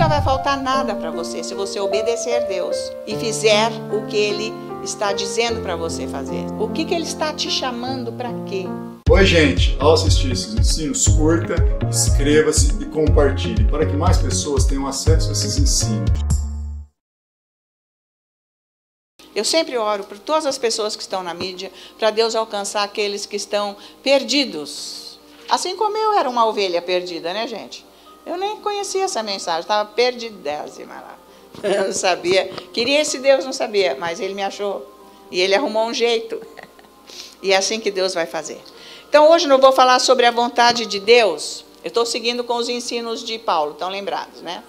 Nunca vai faltar nada para você se você obedecer a Deus e fizer o que Ele está dizendo para você fazer. O que Ele está te chamando para quê? Oi, gente! Ao assistir esses ensinos, curta, inscreva-se e compartilhe para que mais pessoas tenham acesso a esses ensinos. Eu sempre oro por todas as pessoas que estão na mídia, para Deus alcançar aqueles que estão perdidos. Assim como eu era uma ovelha perdida, né, gente? Eu nem conhecia essa mensagem, estava perdidésima lá. Eu não sabia, queria esse Deus, não sabia, mas Ele me achou. E Ele arrumou um jeito. E é assim que Deus vai fazer. Então, hoje eu vou falar sobre a vontade de Deus. Eu estou seguindo com os ensinos de Paulo, estão lembrados, né?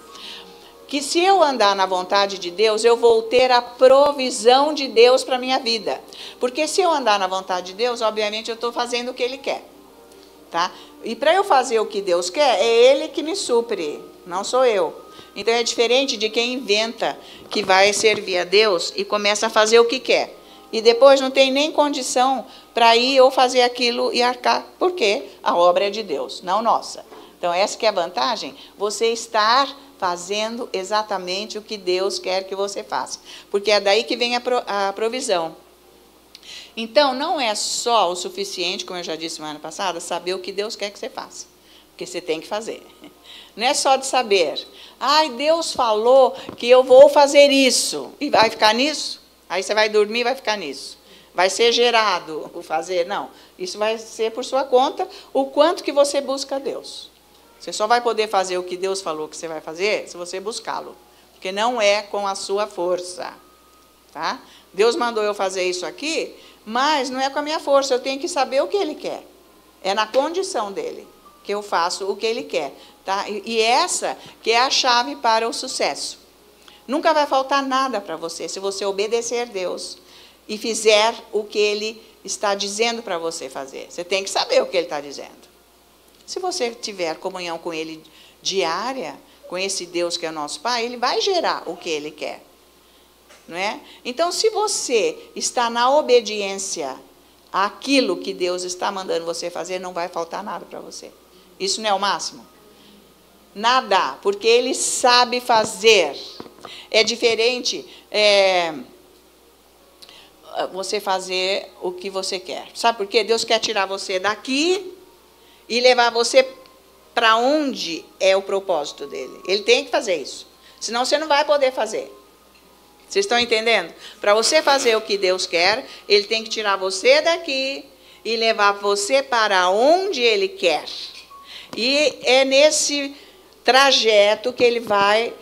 Que se eu andar na vontade de Deus, eu vou ter a provisão de Deus para a minha vida. Porque se eu andar na vontade de Deus, obviamente eu estou fazendo o que Ele quer. Tá? E para eu fazer o que Deus quer, é Ele que me supre, não sou eu. Então é diferente de quem inventa que vai servir a Deus e começa a fazer o que quer. E depois não tem nem condição para ir ou fazer aquilo e arcar. Porque a obra é de Deus, não nossa. Então essa que é a vantagem, você estar fazendo exatamente o que Deus quer que você faça. Porque é daí que vem a provisão. Então, não é só o suficiente, como eu já disse semana passada, saber o que Deus quer que você faça. Porque você tem que fazer. Não é só de saber. Ai, Deus falou que eu vou fazer isso. E vai ficar nisso? Aí você vai dormir e vai ficar nisso. Vai ser gerado o fazer? Não. Isso vai ser por sua conta, o quanto que você busca Deus. Você só vai poder fazer o que Deus falou que você vai fazer se você buscá-lo. Porque não é com a sua força. Tá? Deus mandou eu fazer isso aqui, mas não é com a minha força. Eu tenho que saber o que Ele quer. É na condição dEle que eu faço o que Ele quer. Tá? E essa que é a chave para o sucesso. Nunca vai faltar nada para você se você obedecer a Deus e fizer o que Ele está dizendo para você fazer. Você tem que saber o que Ele está dizendo. Se você tiver comunhão com Ele diária, com esse Deus que é nosso Pai, Ele vai gerar o que Ele quer. Não é? Então, se você está na obediência àquilo que Deus está mandando você fazer, não vai faltar nada para você. Isso não é o máximo? Nada, porque Ele sabe fazer. É diferente você fazer o que você quer. Sabe por quê? Deus quer tirar você daqui e levar você para onde é o propósito dele. Ele tem que fazer isso. Senão você não vai poder fazer. Vocês estão entendendo? Para você fazer o que Deus quer, Ele tem que tirar você daqui e levar você para onde Ele quer. E é nesse trajeto que Ele vai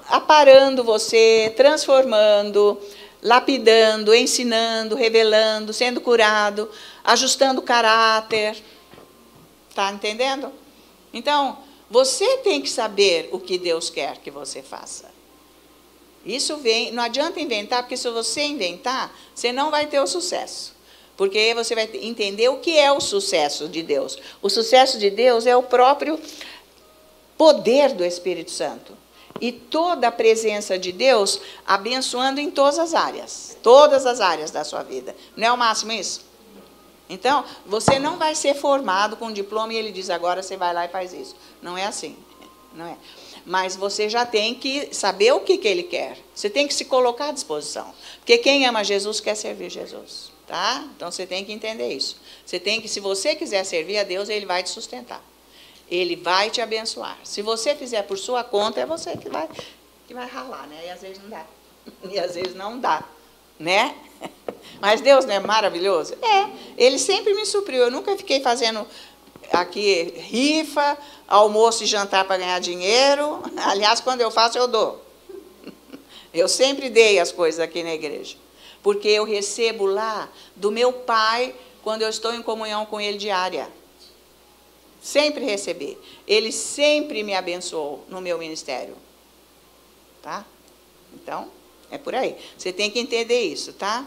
aparando você, transformando, lapidando, ensinando, revelando, sendo curado, ajustando o caráter. Está entendendo? Então, você tem que saber o que Deus quer que você faça. Isso vem, não adianta inventar, porque se você inventar, você não vai ter o sucesso. Porque você vai entender o que é o sucesso de Deus. O sucesso de Deus é o próprio poder do Espírito Santo. E toda a presença de Deus abençoando em todas as áreas da sua vida. Não é o máximo isso? Então, você não vai ser formado com um diploma e ele diz, agora você vai lá e faz isso. Não é assim. Não é. Mas você já tem que saber o que Ele quer. Você tem que se colocar à disposição. Porque quem ama Jesus quer servir Jesus. Tá? Então, você tem que entender isso. Você tem que, se você quiser servir a Deus, Ele vai te sustentar. Ele vai te abençoar. Se você fizer por sua conta, é você que vai ralar, né? E às vezes não dá. E às vezes não dá. Né? Mas Deus não é maravilhoso? É. Ele sempre me supriu. Eu nunca fiquei fazendo aqui rifa, almoço e jantar para ganhar dinheiro. Aliás, quando eu faço, eu dou. Eu sempre dei as coisas aqui na igreja. Porque eu recebo lá do meu Pai, quando eu estou em comunhão com Ele diária. Sempre recebi. Ele sempre me abençoou no meu ministério. Tá? Então, é por aí. Você tem que entender isso, tá?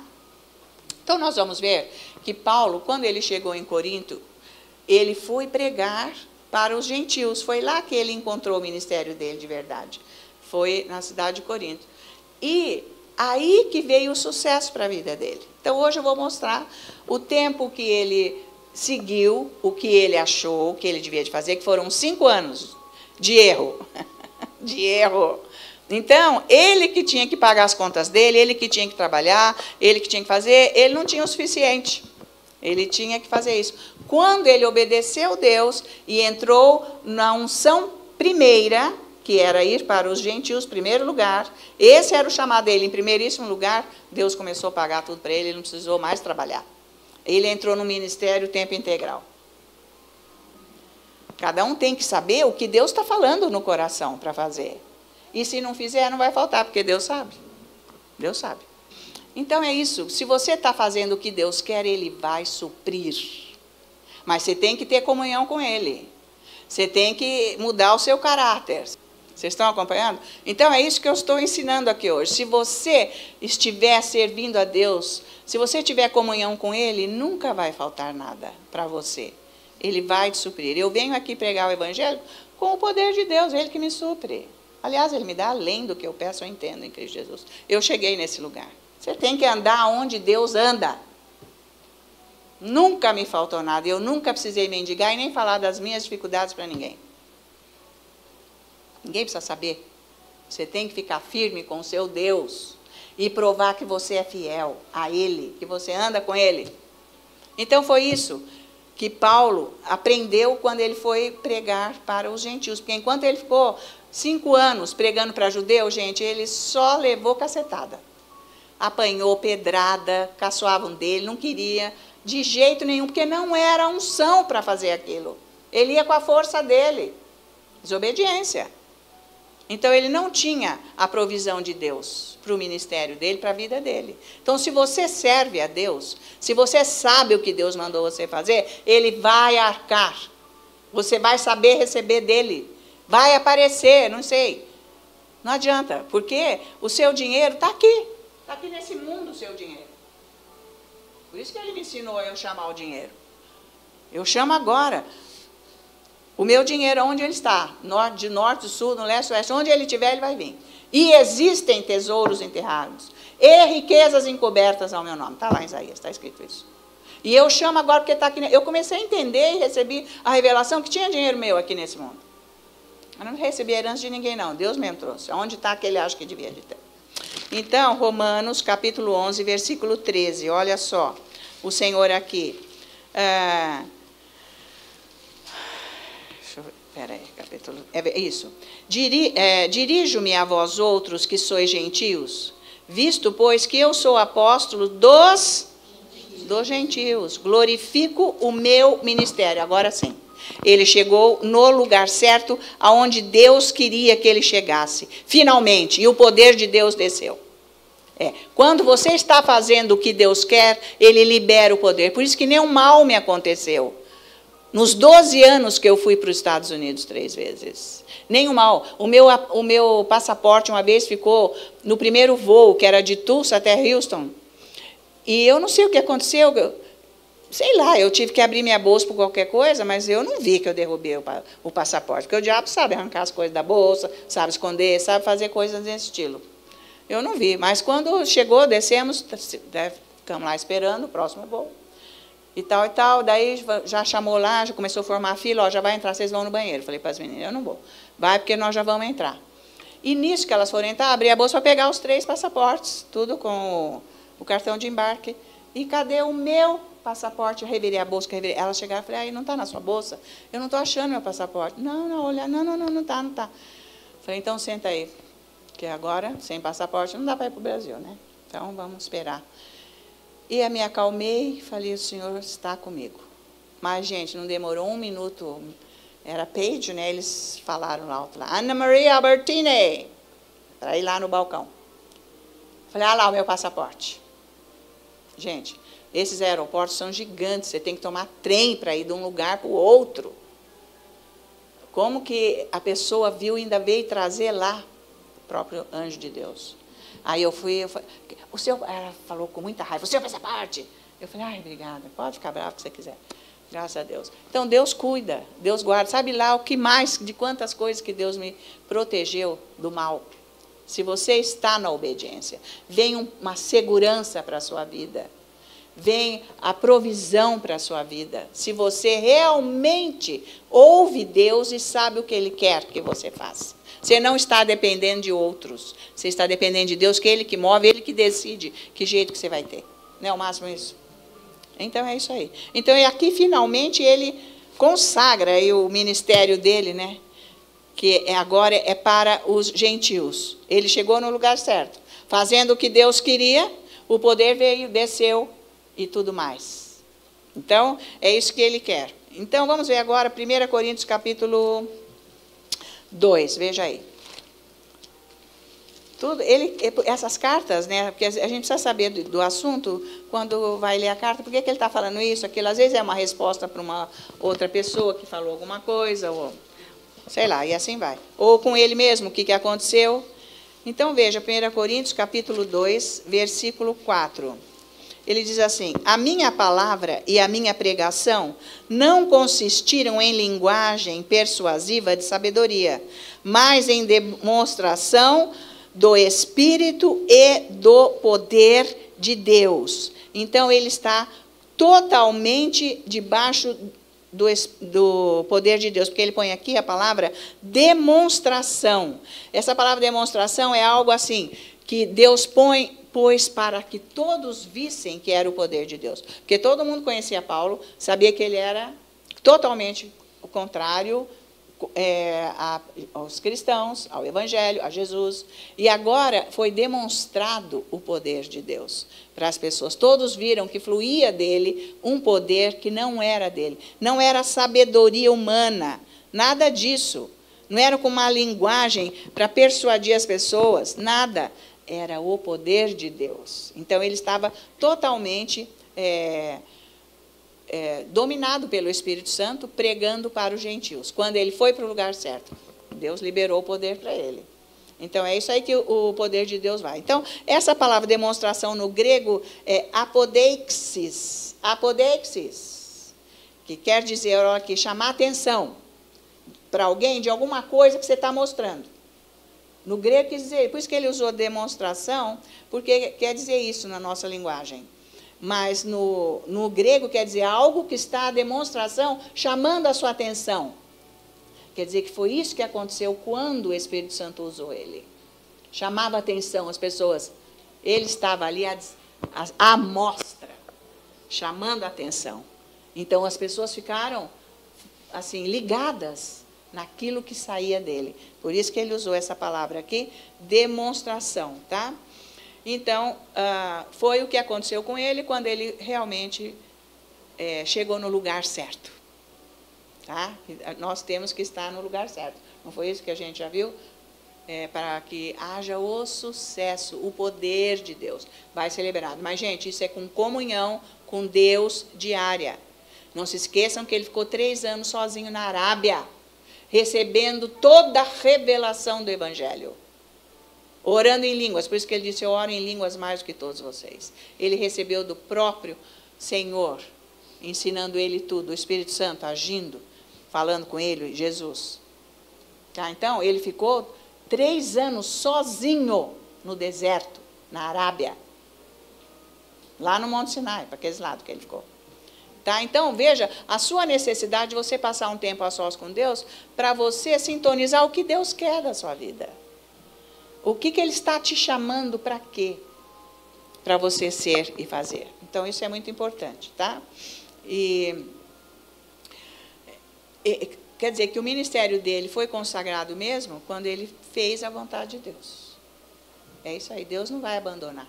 Então, nós vamos ver que Paulo, quando ele chegou em Corinto, ele foi pregar para os gentios. Foi lá que ele encontrou o ministério dele de verdade. Foi na cidade de Corinto. E aí que veio o sucesso para a vida dele. Então, hoje eu vou mostrar o tempo que ele seguiu, o que ele achou, o que ele devia de fazer, que foram 5 anos de erro. de erro. Então, ele que tinha que pagar as contas dele, ele que tinha que trabalhar, ele que tinha que fazer, ele não tinha o suficiente. Ele tinha que fazer isso. Quando ele obedeceu Deus e entrou na unção primeira, que era ir para os gentios, primeiro lugar, esse era o chamado dele, em primeiríssimo lugar, Deus começou a pagar tudo para ele, ele não precisou mais trabalhar. Ele entrou no ministério tempo integral. Cada um tem que saber o que Deus está falando no coração para fazer. E se não fizer, não vai faltar, porque Deus sabe. Deus sabe. Então é isso. Se você está fazendo o que Deus quer, Ele vai suprir. Mas você tem que ter comunhão com Ele. Você tem que mudar o seu caráter. Vocês estão acompanhando? Então é isso que eu estou ensinando aqui hoje. Se você estiver servindo a Deus, se você tiver comunhão com Ele, nunca vai faltar nada para você. Ele vai te suprir. Eu venho aqui pregar o Evangelho com o poder de Deus, Ele que me supre. Aliás, Ele me dá além do que eu peço ou entendo em Cristo Jesus. Eu cheguei nesse lugar. Você tem que andar onde Deus anda. Nunca me faltou nada. Eu nunca precisei mendigar e nem falar das minhas dificuldades para ninguém. Ninguém precisa saber. Você tem que ficar firme com o seu Deus e provar que você é fiel a Ele, que você anda com Ele. Então foi isso que Paulo aprendeu quando ele foi pregar para os gentios. Porque enquanto ele ficou 5 anos pregando para judeus, gente, ele só levou cacetada. Apanhou pedrada, caçoavam dele, não queria de jeito nenhum, porque não era unção para fazer aquilo. Ele ia com a força dele. Desobediência. Então, ele não tinha a provisão de Deus para o ministério dele, para a vida dele. Então, se você serve a Deus, se você sabe o que Deus mandou você fazer, Ele vai arcar. Você vai saber receber dele. Vai aparecer, não sei. Não adianta, porque o seu dinheiro está aqui. Está aqui nesse mundo o seu dinheiro. Por isso que Ele me ensinou a eu chamar o dinheiro. Eu chamo agora. O meu dinheiro, onde ele está? De norte, sul, no leste, oeste. Onde ele estiver, ele vai vir. E existem tesouros enterrados. E riquezas encobertas ao meu nome. Está lá em Isaías, está escrito isso. E eu chamo agora porque está aqui. Eu comecei a entender e recebi a revelação que tinha dinheiro meu aqui nesse mundo. Eu não recebi herança de ninguém, não. Deus mesmo trouxe. Onde está que ele acha que devia de ter. Então, Romanos, capítulo 11, versículo 13. Olha só. O Senhor aqui. Espera aí, capítulo... isso. Dirijo-me a vós outros que sois gentios, visto, pois, que eu sou apóstolo dos gentios. Glorifico o meu ministério. Agora sim. Ele chegou no lugar certo, aonde Deus queria que ele chegasse. Finalmente. E o poder de Deus desceu. Quando você está fazendo o que Deus quer, Ele libera o poder. Por isso que nenhum mal me aconteceu. Nos 12 anos que eu fui para os Estados Unidos 3 vezes. Nenhum mal. O meu passaporte uma vez ficou no primeiro voo, que era de Tulsa até Houston. E eu não sei o que aconteceu. Sei lá, eu tive que abrir minha bolsa por qualquer coisa, mas eu não vi que eu derrubei o passaporte. Porque o diabo sabe arrancar as coisas da bolsa, sabe esconder, sabe fazer coisas desse estilo. Eu não vi. Mas quando chegou, descemos, ficamos lá esperando o próximo voo. E tal, daí já chamou lá, já começou a formar fila, já vai entrar, vocês vão no banheiro. Falei para as meninas, eu não vou. Vai, porque nós já vamos entrar. E nisso que elas foram entrar, abri a bolsa para pegar os 3 passaportes, tudo com o cartão de embarque. E cadê o meu passaporte? Eu revirei a bolsa, elas chegaram e falei, não está na sua bolsa? Eu não estou achando meu passaporte. Não está. Falei, então senta aí, que agora, sem passaporte, não dá para ir para o Brasil, né? Então, vamos esperar. E eu me acalmei e falei, o Senhor está comigo. Mas, gente, não demorou 1 minuto. Era Paige, né? Eles falaram lá, Ana Maria Albertini, para ir lá no balcão. Falei, lá o meu passaporte. Gente, esses aeroportos são gigantes. Você tem que tomar trem para ir de um lugar para o outro. Como que a pessoa viu e ainda veio trazer lá o próprio anjo de Deus? Aí eu falei, ela falou com muita raiva, o senhor faz essa parte. Eu falei, ai, obrigada, pode ficar bravo que você quiser. Graças a Deus. Então, Deus cuida, Deus guarda. Sabe lá o que mais, de quantas coisas que Deus me protegeu do mal. Se você está na obediência, vem uma segurança para a sua vida. vem a provisão para a sua vida. Se você realmente ouve Deus e sabe o que Ele quer que você faça. Você não está dependendo de outros. Você está dependendo de Deus, que é Ele que move, Ele que decide que jeito que você vai ter. Não é o máximo isso? Então é isso aí. Então aqui finalmente ele consagra aí o ministério dele, né? Que agora é para os gentios. Ele chegou no lugar certo. Fazendo o que Deus queria, o poder veio, desceu e tudo mais. Então, é isso que ele quer. Então, vamos ver agora 1 Coríntios capítulo 2, veja aí. Essas cartas, né, porque a gente precisa saber do assunto quando vai ler a carta, por que ele está falando isso, aquilo. Às vezes é uma resposta para uma outra pessoa que falou alguma coisa, ou sei lá, e assim vai. Ou com ele mesmo, o que aconteceu. Então, veja, 1 Coríntios capítulo 2, versículo 4. Ele diz assim: a minha palavra e a minha pregação não consistiram em linguagem persuasiva de sabedoria, mas em demonstração do Espírito e do poder de Deus. Então, ele está totalmente debaixo do poder de Deus, porque ele põe aqui a palavra demonstração. Essa palavra demonstração é algo assim, que Deus pôs para que todos vissem que era o poder de Deus. Porque todo mundo conhecia Paulo, sabia que ele era totalmente o contrário aos cristãos, ao Evangelho, a Jesus. E agora foi demonstrado o poder de Deus para as pessoas. Todos viram que fluía dele um poder que não era dele. Não era sabedoria humana, nada disso. Não era com uma linguagem para persuadir as pessoas, nada. Era o poder de Deus. Então, ele estava totalmente dominado pelo Espírito Santo, pregando para os gentios. Quando ele foi para o lugar certo, Deus liberou o poder para ele. Então, é isso aí que o poder de Deus vai. Então, essa palavra demonstração no grego é apodeixis. Apodeixis, que quer dizer aqui, chamar atenção para alguém de alguma coisa que você está mostrando. No grego quer dizer, por isso que ele usou demonstração, porque quer dizer isso na nossa linguagem. Mas no grego quer dizer algo que está a demonstração, chamando a sua atenção. Quer dizer que foi isso que aconteceu quando o Espírito Santo usou ele. Chamava a atenção as pessoas. Ele estava ali à mostra, chamando a atenção. Então as pessoas ficaram assim ligadas naquilo que saía dele. Por isso que ele usou essa palavra aqui, demonstração, tá? Então, foi o que aconteceu com ele quando ele realmente chegou no lugar certo. Tá? Nós temos que estar no lugar certo. Não foi isso que a gente já viu? Para que haja o sucesso, o poder de Deus. Vai ser liberado. Mas, gente, isso é com comunhão com Deus diária. Não se esqueçam que ele ficou 3 anos sozinho na Arábia, recebendo toda a revelação do Evangelho. Orando em línguas, por isso que ele disse, eu oro em línguas mais do que todos vocês. Ele recebeu do próprio Senhor, ensinando ele tudo, o Espírito Santo agindo, falando com ele, Jesus. Tá? Então, ele ficou 3 anos sozinho no deserto, na Arábia. Lá no Monte Sinai, para aqueles lados que ele ficou. Tá? Então, veja, a sua necessidade de você passar um tempo a sós com Deus, para você sintonizar o que Deus quer da sua vida. O que Ele está te chamando para quê? Para você ser e fazer. Então, isso é muito importante, tá? Quer dizer que o ministério dele foi consagrado mesmo quando ele fez a vontade de Deus. É isso aí, Deus não vai abandonar.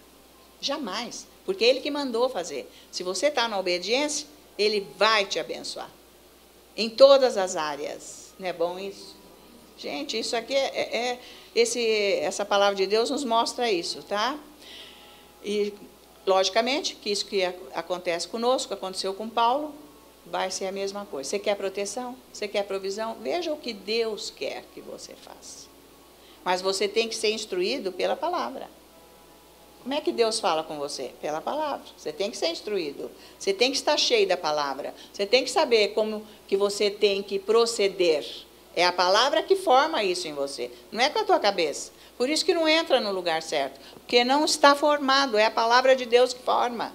Jamais, porque Ele que mandou fazer. Se você está na obediência, Ele vai te abençoar. Em todas as áreas. Não é bom isso? Gente, isso aqui essa palavra de Deus nos mostra isso, tá? E, logicamente, que isso que acontece conosco, aconteceu com Paulo, vai ser a mesma coisa. Você quer proteção? Você quer provisão? Veja o que Deus quer que você faça. Mas você tem que ser instruído pela palavra. Como é que Deus fala com você? Pela palavra. Você tem que ser instruído. Você tem que estar cheio da palavra. Você tem que saber como que você tem que proceder. É a palavra que forma isso em você. Não é com a tua cabeça. Por isso que não entra no lugar certo. Porque não está formado. É a palavra de Deus que forma.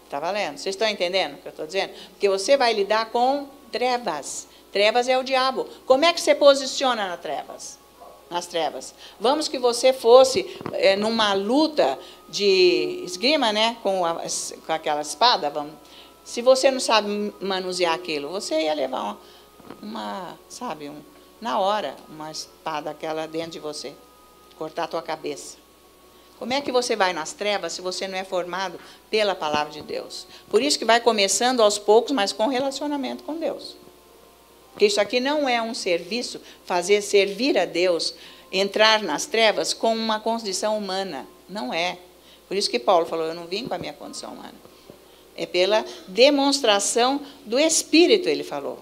Está valendo? Vocês estão entendendo o que eu estou dizendo? Porque você vai lidar com trevas. Trevas é o diabo. Como é que você posiciona nas trevas? Vamos que você fosse numa luta de esgrima, né, com aquela espada, vamos. Se você não sabe manusear aquilo, você ia levar na hora, uma espada aquela dentro de você, cortar a tua cabeça. Como é que você vai nas trevas se você não é formado pela palavra de Deus? Por isso que vai começando aos poucos, mas com relacionamento com Deus. Porque isso aqui não é um serviço, servir a Deus, entrar nas trevas com uma condição humana. Não é. Por isso que Paulo falou, eu não vim com a minha condição humana. É pela demonstração do Espírito, ele falou.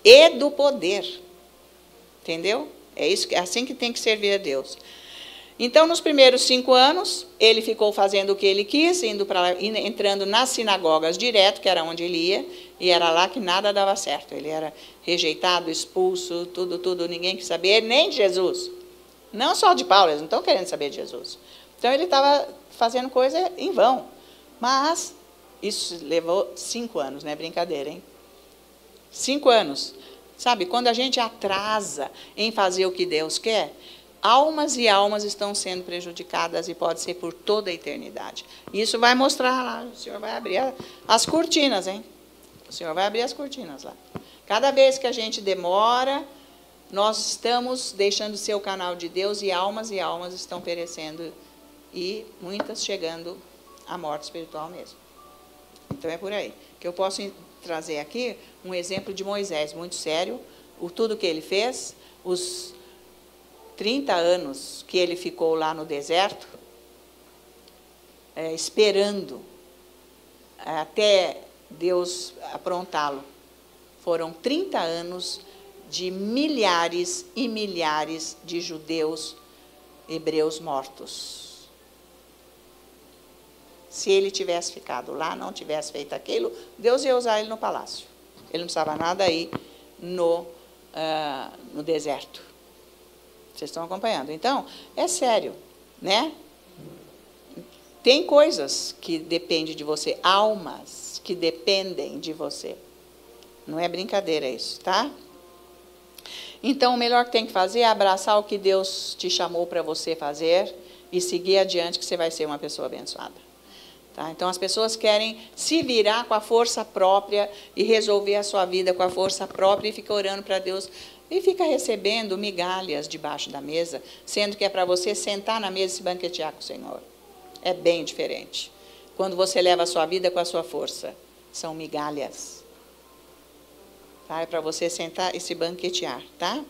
E do poder. Entendeu? É assim que tem que servir a Deus. Então, nos primeiros 5 anos, ele ficou fazendo o que ele quis, entrando nas sinagogas direto, que era onde ele ia, e era lá que nada dava certo. Ele era rejeitado, expulso, tudo, ninguém quis saber, nem de Jesus. Não só de Paulo, eles não estão querendo saber de Jesus. Então, ele estava fazendo coisa em vão. Mas, isso levou 5 anos, não é brincadeira, hein? 5 anos. Sabe, quando a gente atrasa em fazer o que Deus quer, almas e almas estão sendo prejudicadas e pode ser por toda a eternidade. Isso vai mostrar lá, o Senhor vai abrir as cortinas, hein? O Senhor vai abrir as cortinas lá. Cada vez que a gente demora, nós estamos deixando de ser o canal de Deus e almas estão perecendo e muitas chegando à morte espiritual mesmo. Então é por aí. Que eu posso trazer aqui um exemplo de Moisés, muito sério, tudo que ele fez, os 30 anos que ele ficou lá no deserto, esperando até Deus aprontá-lo. Foram 30 anos de milhares e milhares de judeus, hebreus mortos. Se ele tivesse ficado lá, não tivesse feito aquilo, Deus ia usar ele no palácio. Ele não precisava nada aí no deserto. Vocês estão acompanhando? Então, é sério, né? Tem coisas que dependem de você, almas que dependem de você. Não é brincadeira isso, tá? Então, o melhor que tem que fazer é abraçar o que Deus te chamou para você fazer e seguir adiante, que você vai ser uma pessoa abençoada. Tá? Então, as pessoas querem se virar com a força própria e resolver a sua vida com a força própria e fica orando para Deus e fica recebendo migalhas debaixo da mesa, sendo que é para você sentar na mesa e se banquetear com o Senhor. É bem diferente. Quando você leva a sua vida com a sua força, são migalhas. Tá? É para você sentar e se banquetear, tá?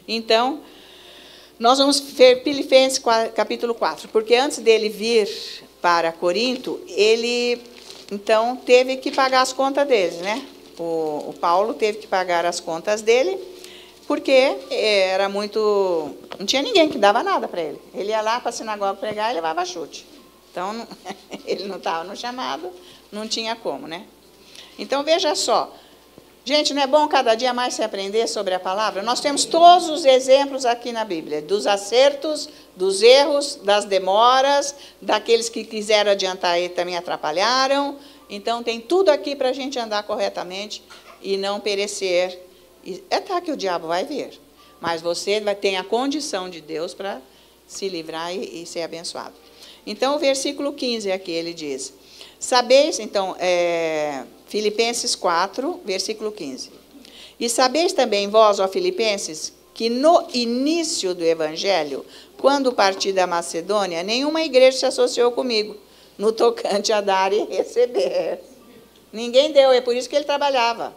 Então, nós vamos ver Filipenses capítulo 4, porque antes dele vir para Corinto, ele, então, teve que pagar as contas dele, né? O Paulo teve que pagar as contas dele, porque era muito... Não tinha ninguém que dava nada para ele. Ele ia lá para a sinagoga pregar e levava chute. Então, ele não estava no chamado, não tinha como, né? Então, veja só. Gente, não é bom cada dia mais se aprender sobre a palavra? Nós temos todos os exemplos aqui na Bíblia, dos acertos, dos erros, das demoras, daqueles que quiseram adiantar e também atrapalharam. Então, tem tudo aqui para a gente andar corretamente e não perecer. É tá que o diabo vai vir, mas você vai ter a condição de Deus para se livrar e ser abençoado. Então, o versículo 15 aqui, ele diz, sabeis, então, Filipenses 4, versículo 15. E sabeis também vós, ó Filipenses, que no início do Evangelho, quando parti da Macedônia, nenhuma igreja se associou comigo, no tocante a dar e receber. Ninguém deu, é por isso que ele trabalhava.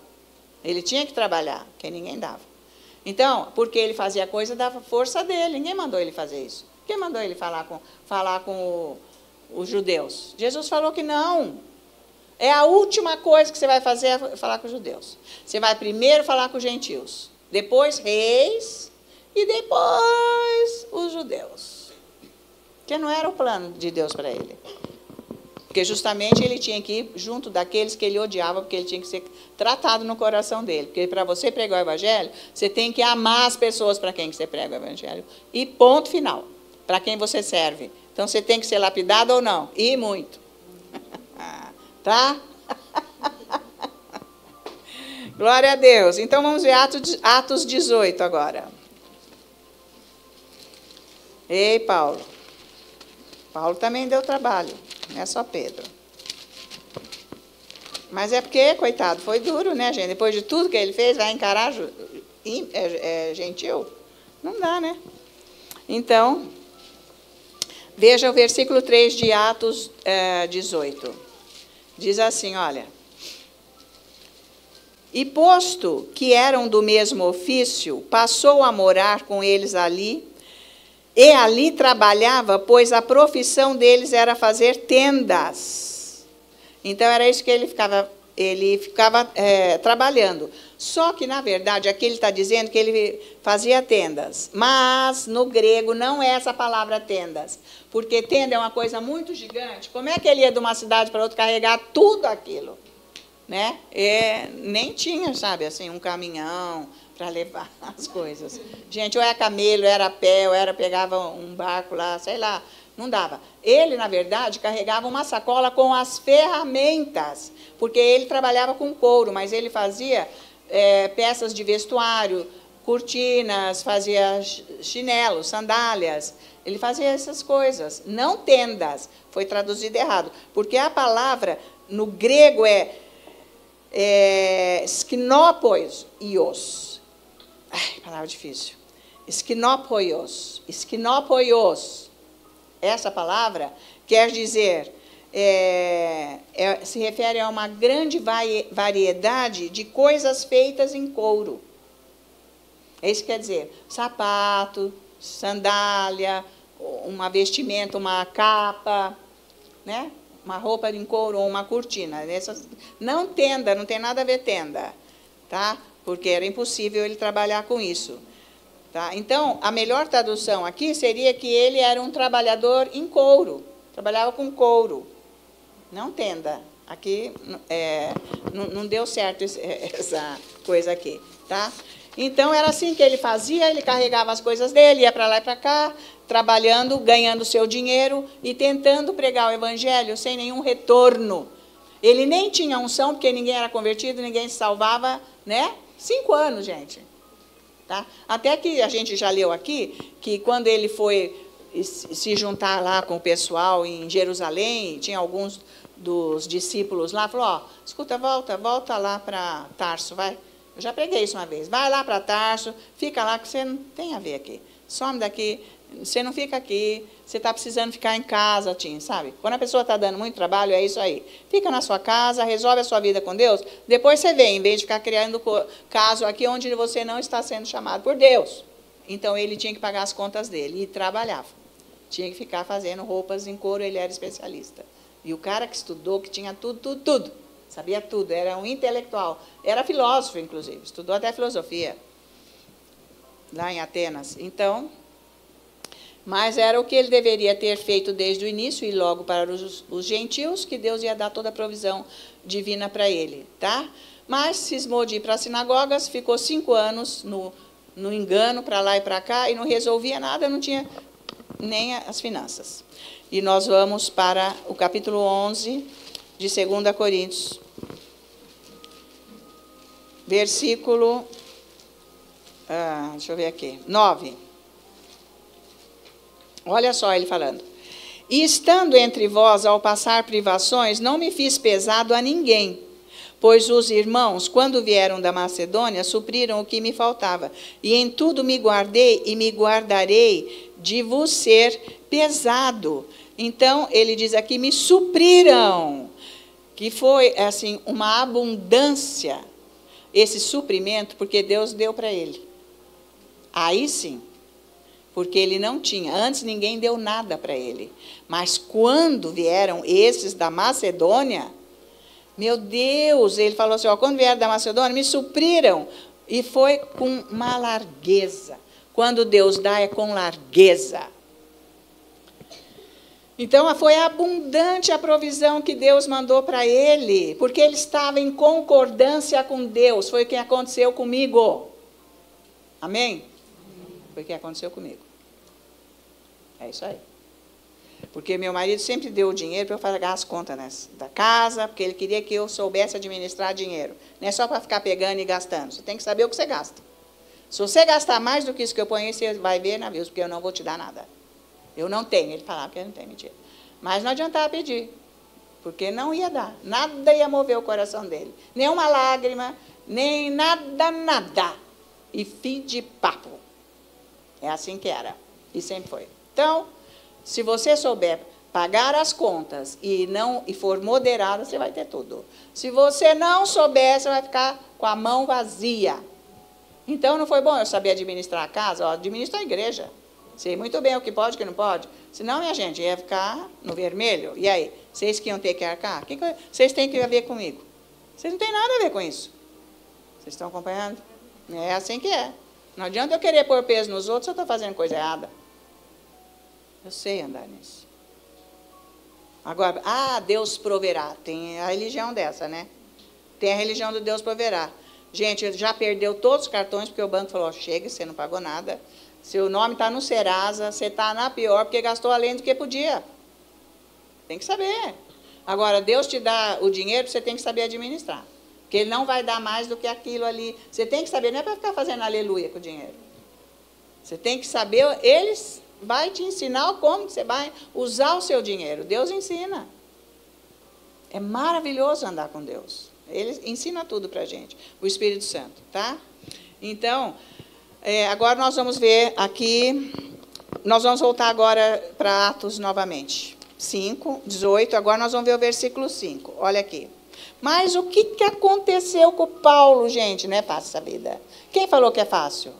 Ele tinha que trabalhar, porque ninguém dava. Então, porque ele fazia a coisa da força dele, ninguém mandou ele fazer isso. Quem mandou ele falar com os judeus? Jesus falou que não. É a última coisa que você vai fazer é falar com os judeus. Você vai primeiro falar com os gentios, depois reis e depois os judeus. Que não era o plano de Deus para ele. Porque justamente ele tinha que ir junto daqueles que ele odiava, porque ele tinha que ser tratado no coração dele. Porque para você pregar o evangelho, você tem que amar as pessoas para quem você prega o evangelho. E ponto final. Para quem você serve. Então você tem que ser lapidado ou não? E muito. Tá? Glória a Deus. Então vamos ver Atos 18 agora. Ei, Paulo. Paulo também deu trabalho, não é só Pedro. Mas é porque, coitado, foi duro, né, gente? Depois de tudo que ele fez, vai encarar gentil? Não dá, né? Então, veja o versículo 3 de Atos 18. Diz assim, olha. E posto que eram do mesmo ofício, passou a morar com eles ali, e ali trabalhava, pois a profissão deles era fazer tendas. Então, era isso que ele ficava trabalhando. Só que, na verdade, aqui ele está dizendo que ele fazia tendas. Mas, no grego, não é essa palavra tendas. Porque tenda é uma coisa muito gigante. Como é que ele ia de uma cidade para outra carregar tudo aquilo? Né? Nem tinha, sabe, assim, um caminhão para levar as coisas. Gente, ou era camelo, ou era a pé, ou era pegava um barco lá, sei lá, não dava. Ele, na verdade, carregava uma sacola com as ferramentas, porque ele trabalhava com couro, mas ele fazia peças de vestuário, cortinas, fazia chinelos, sandálias, ele fazia essas coisas, não tendas. Foi traduzido errado, porque a palavra no grego é skinopoios. Ai, palavra difícil. Skinopoios. Essa palavra quer dizer, se refere a uma grande variedade de coisas feitas em couro. É isso que quer dizer, sapato, sandália, uma vestimenta, uma capa, né? Uma roupa em couro ou uma cortina. Não tenda, não tem nada a ver tenda, tá? Porque era impossível ele trabalhar com isso. Tá? Então, a melhor tradução aqui seria que ele era um trabalhador em couro, trabalhava com couro, não tenda. Aqui não deu certo essa coisa aqui. Tá? Então, era assim que ele fazia, ele carregava as coisas dele, ia para lá e para cá, trabalhando, ganhando seu dinheiro e tentando pregar o evangelho sem nenhum retorno. Ele nem tinha unção, porque ninguém era convertido, ninguém se salvava, né? 5 anos, gente. Tá? Até que a gente já leu aqui, que quando ele foi se juntar lá com o pessoal em Jerusalém, tinha alguns dos discípulos lá, falou, ó, escuta, volta lá para Tarso, vai. Eu já preguei isso uma vez. Vai lá para Tarso, fica lá, que você não tem a ver aqui. Some daqui, você não fica aqui, você está precisando ficar em casa, Tim, sabe? Quando a pessoa está dando muito trabalho, é isso aí. Fica na sua casa, resolve a sua vida com Deus, depois você vem, em vez de ficar criando caso aqui onde você não está sendo chamado por Deus. Então, ele tinha que pagar as contas dele e trabalhava. Tinha que ficar fazendo roupas em couro, ele era especialista. E o cara que estudou, que tinha tudo. Sabia tudo, era um intelectual. Era filósofo, inclusive, estudou até filosofia, lá em Atenas. Então, mas era o que ele deveria ter feito desde o início, e logo para os gentios, que Deus ia dar toda a provisão divina para ele. Tá? Mas cismou de ir para as sinagogas, ficou 5 anos no engano, para lá e para cá, e não resolvia nada, não tinha nem as finanças. E nós vamos para o capítulo 11 de 2 Coríntios, versículo, deixa eu ver aqui, 9. Olha só ele falando. E estando entre vós ao passar privações, não me fiz pesado a ninguém, pois os irmãos, quando vieram da Macedônia, supriram o que me faltava. E em tudo me guardei e me guardarei de vos ser pesado. Então, ele diz aqui, me supriram, que foi assim uma abundância, esse suprimento, porque Deus deu para ele. Aí sim, porque ele não tinha, antes ninguém deu nada para ele. Mas quando vieram esses da Macedônia, meu Deus, ele falou assim, ó, quando vieram da Macedônia, me supriram, e foi com uma largueza. Quando Deus dá, é com largueza. Então, foi abundante a provisão que Deus mandou para ele, porque ele estava em concordância com Deus. Foi o que aconteceu comigo. Amém? Foi o que aconteceu comigo. É isso aí. Porque meu marido sempre deu o dinheiro para eu pagar as contas da casa, porque ele queria que eu soubesse administrar dinheiro. Não é só para ficar pegando e gastando. Você tem que saber o que você gasta. Se você gastar mais do que isso que eu ponho, você vai ver navios, porque eu não vou te dar nada. Eu não tenho. Ele falava que eu não tenho, mentira. Mas não adiantava pedir, porque não ia dar. Nada ia mover o coração dele. Nem uma lágrima, nem nada, nada. E fim de papo. É assim que era. E sempre foi. Então, se você souber pagar as contas e for moderado, você vai ter tudo. Se você não souber, você vai ficar com a mão vazia. Então, não foi bom eu saber administrar a casa? Ó, administra a igreja. Sei muito bem o que pode e o que não pode. Senão, minha gente, ia ficar no vermelho. E aí? Vocês que iam ter que arcar? O que vocês têm que ver comigo? Vocês não têm nada a ver com isso. Vocês estão acompanhando? É assim que é. Não adianta eu querer pôr peso nos outros se eu estou fazendo coisa errada. Eu sei andar nisso. Agora, Deus proverá. Tem a religião dessa, né? Tem a religião do Deus proverá. Gente, já perdeu todos os cartões, porque o banco falou, chega, você não pagou nada. Seu nome está no Serasa, você está na pior, porque gastou além do que podia. Tem que saber. Agora, Deus te dá o dinheiro, você tem que saber administrar. Porque Ele não vai dar mais do que aquilo ali. Você tem que saber, não é para ficar fazendo aleluia com o dinheiro. Você tem que saber, eles vai te ensinar como que você vai usar o seu dinheiro. Deus ensina. É maravilhoso andar com Deus. Ele ensina tudo para a gente, o Espírito Santo, tá? Então, agora nós vamos ver aqui, nós vamos voltar agora para Atos novamente. 5, 18, agora nós vamos ver o versículo 5, olha aqui. Mas o que aconteceu com Paulo, gente? Não é fácil essa vida. Quem falou que é fácil?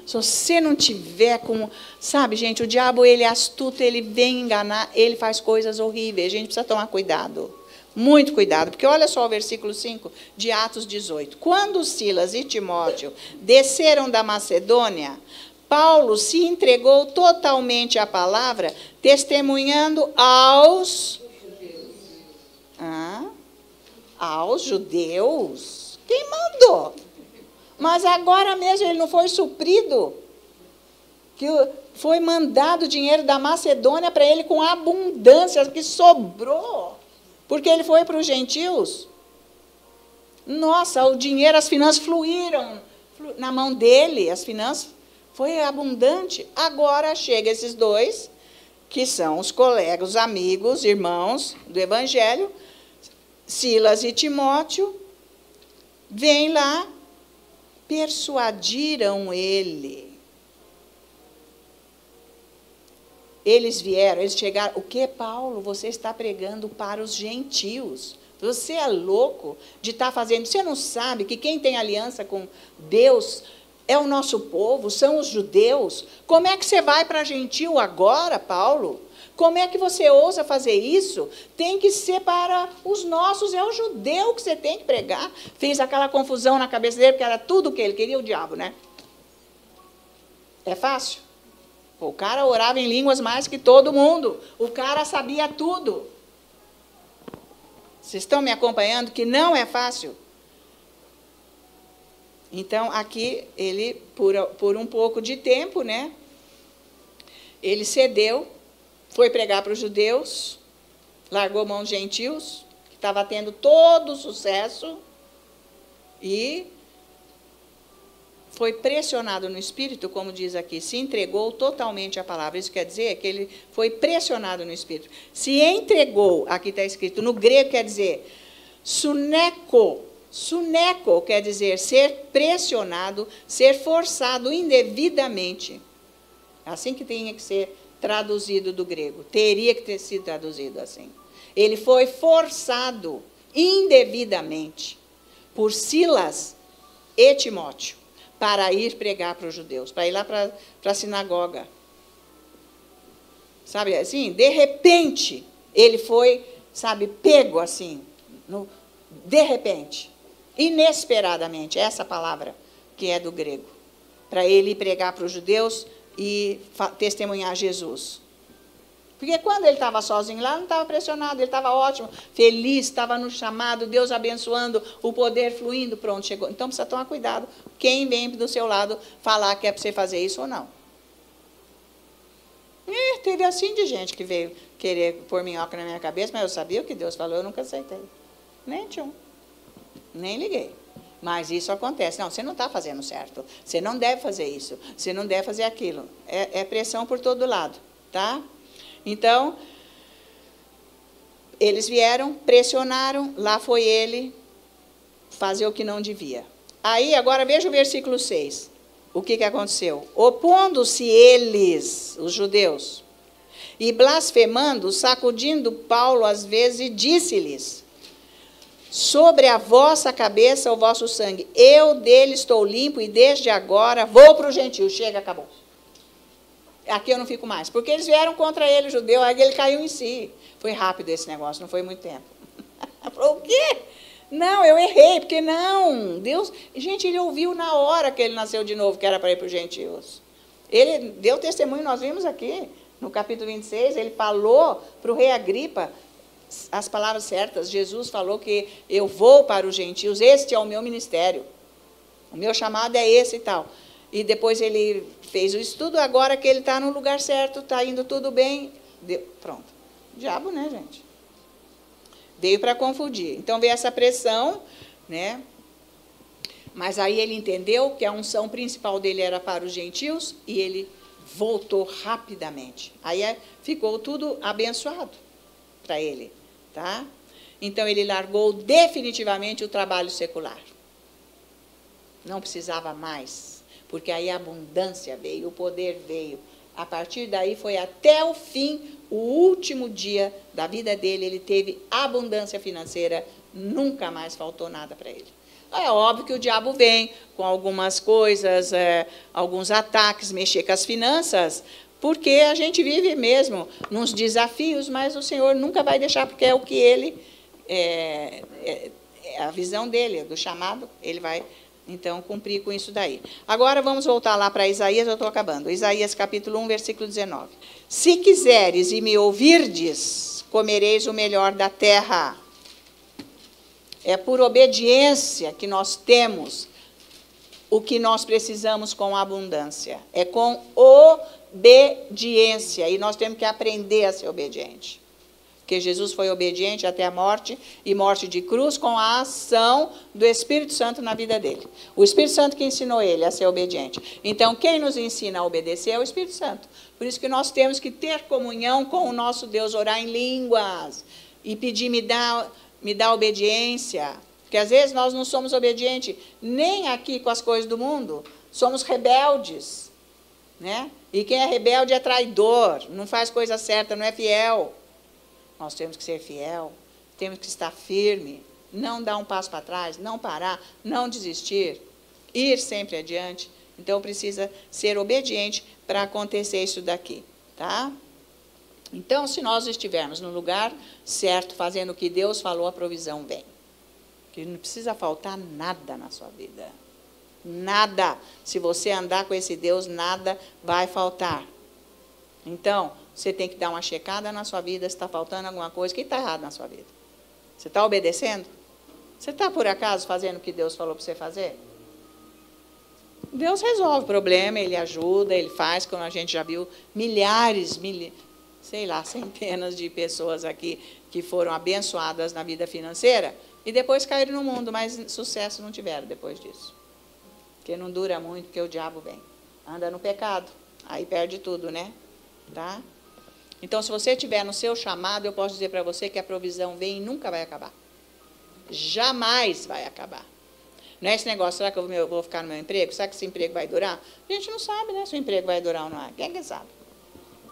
Se você não tiver como... Sabe, gente, o diabo, ele é astuto, ele vem enganar, ele faz coisas horríveis. A gente precisa tomar cuidado. Muito cuidado, porque olha só o versículo 5 de Atos 18. Quando Silas e Timóteo desceram da Macedônia, Paulo se entregou totalmente à palavra, testemunhando aos judeus. Quem mandou? Mas agora mesmo ele não foi suprido, que foi mandado dinheiro da Macedônia para ele com abundância, que sobrou, porque ele foi para os gentios. Nossa, o dinheiro, as finanças fluíram na mão dele, as finanças foi abundante. Agora chega esses dois, que são os colegas, os amigos, irmãos do Evangelho, Silas e Timóteo, vêm lá, persuadiram ele. Eles vieram, eles chegaram. O que, Paulo? Você está pregando para os gentios. Você é louco de estar fazendo. Você não sabe que quem tem aliança com Deus é o nosso povo, são os judeus. Como é que você vai para gentil agora, Paulo? Como é que você ousa fazer isso? Tem que ser para os nossos, é o judeu que você tem que pregar. Fez aquela confusão na cabeça dele, porque era tudo o que ele queria, o diabo, né? É fácil? O cara orava em línguas mais que todo mundo. O cara sabia tudo. Vocês estão me acompanhando que não é fácil? Então, aqui, ele, por um pouco de tempo, né? Ele cedeu, foi pregar para os judeus, largou mão dos gentios, que estava tendo todo o sucesso, e foi pressionado no Espírito, como diz aqui, se entregou totalmente à palavra. Isso quer dizer que ele foi pressionado no Espírito. Se entregou, aqui está escrito, no grego quer dizer, suneko. Suneko quer dizer ser pressionado, ser forçado indevidamente. Assim que tinha que ser traduzido do grego. Teria que ter sido traduzido assim. Ele foi forçado indevidamente por Silas e Timóteo para ir pregar para os judeus, para ir lá para a sinagoga. Sabe, assim, de repente, ele foi, sabe, pego assim, de repente, inesperadamente, essa palavra que é do grego, para ele ir pregar para os judeus e testemunhar Jesus. Porque quando ele estava sozinho lá, não estava pressionado, ele estava ótimo, feliz, estava no chamado, Deus abençoando, o poder fluindo, pronto, chegou. Então, precisa tomar cuidado quem vem do seu lado falar que é para você fazer isso ou não. teve assim de gente que veio querer pôr minhoca na minha cabeça, mas eu sabia o que Deus falou, eu nunca aceitei. Nem tinha um. Nem liguei. Mas isso acontece. Não, você não está fazendo certo. Você não deve fazer isso. Você não deve fazer aquilo. É pressão por todo lado, tá? Então, eles vieram, pressionaram, lá foi ele fazer o que não devia. Aí, agora veja o versículo 6. O que aconteceu? Opondo-se eles, os judeus, e blasfemando, sacudindo Paulo às vezes, e disse-lhes: sobre a vossa cabeça o vosso sangue, eu dele estou limpo, e desde agora vou para o gentio. Chega, acabou. Aqui eu não fico mais. Porque eles vieram contra ele, o judeu, aí ele caiu em si. Foi rápido esse negócio, não foi muito tempo. Falou, o quê? Não, eu errei, porque não. Deus, gente, ele ouviu na hora que ele nasceu de novo, que era para ir para os gentios. Ele deu testemunho, nós vimos aqui, no capítulo 26, ele falou para o rei Agripa as palavras certas. Jesus falou que eu vou para os gentios, este é o meu ministério. O meu chamado é esse e tal. E depois ele fez o estudo, agora que ele está no lugar certo, está indo tudo bem. Pronto. Diabo, né, gente? Veio para confundir. Então veio essa pressão, né? Mas aí ele entendeu que a unção principal dele era para os gentios e ele voltou rapidamente. Aí ficou tudo abençoado para ele, tá? Então ele largou definitivamente o trabalho secular. Não precisava mais, porque aí a abundância veio, o poder veio. A partir daí foi até o fim, o último dia da vida dele, ele teve abundância financeira, nunca mais faltou nada para ele. É óbvio que o diabo vem com algumas coisas, alguns ataques, mexer com as finanças, porque a gente vive mesmo nos desafios, mas o Senhor nunca vai deixar, porque é o que ele, a visão dele, do chamado, ele vai, então, cumprir com isso daí. Agora, vamos voltar lá para Isaías, eu estou acabando. Isaías, capítulo 1, versículo 19. Se quiseres e me ouvirdes, comereis o melhor da terra. É por obediência que nós temos o que nós precisamos com abundância. É com obediência. E nós temos que aprender a ser obediente. Porque Jesus foi obediente até a morte, e morte de cruz, com a ação do Espírito Santo na vida dele. O Espírito Santo que ensinou ele a ser obediente. Então, quem nos ensina a obedecer é o Espírito Santo. Por isso que nós temos que ter comunhão com o nosso Deus, orar em línguas, e pedir, me dá obediência. Porque às vezes nós não somos obedientes, nem aqui com as coisas do mundo, somos rebeldes. Né? E quem é rebelde é traidor, não faz coisa certa, não é fiel. Nós temos que ser fiel, temos que estar firme, não dar um passo para trás, não parar, não desistir, ir sempre adiante. Então, precisa ser obediente para acontecer isso daqui, tá? Então, se nós estivermos no lugar certo, fazendo o que Deus falou, a provisão vem. Que não precisa faltar nada na sua vida. Nada. Se você andar com esse Deus, nada vai faltar. Então, você tem que dar uma checada na sua vida, se está faltando alguma coisa, o que está errado na sua vida? Você está obedecendo? Você está, por acaso, fazendo o que Deus falou para você fazer? Deus resolve o problema, Ele ajuda, Ele faz, como a gente já viu, sei lá, centenas de pessoas aqui que foram abençoadas na vida financeira e depois caíram no mundo, mas sucesso não tiveram depois disso. Porque não dura muito, porque o diabo vem. Anda no pecado, aí perde tudo, né? Tá? Então, se você estiver no seu chamado, eu posso dizer para você que a provisão vem e nunca vai acabar. Jamais vai acabar. Não é esse negócio, será que eu vou ficar no meu emprego? Será que esse emprego vai durar? A gente não sabe, né, se o emprego vai durar ou não. Quem é que sabe?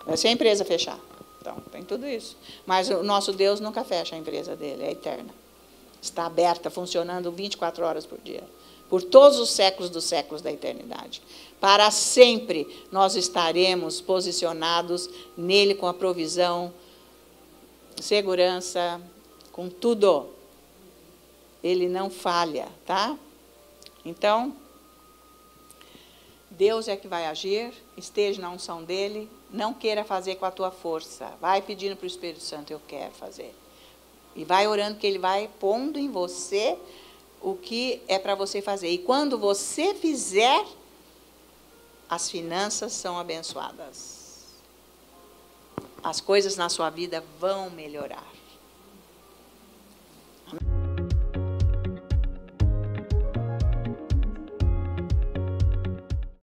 Vai ser a empresa fechar. Então, tem tudo isso. Mas o nosso Deus nunca fecha a empresa dele, é eterna. Está aberta, funcionando 24 horas por dia. Por todos os séculos dos séculos da eternidade. Para sempre nós estaremos posicionados nele com a provisão, segurança, com tudo. Ele não falha, tá? Então, Deus é que vai agir, esteja na unção dele, não queira fazer com a tua força. Vai pedindo para o Espírito Santo, eu quero fazer. E vai orando que ele vai pondo em você o que é para você fazer. E quando você fizer, as finanças são abençoadas. as coisas na sua vida vão melhorar.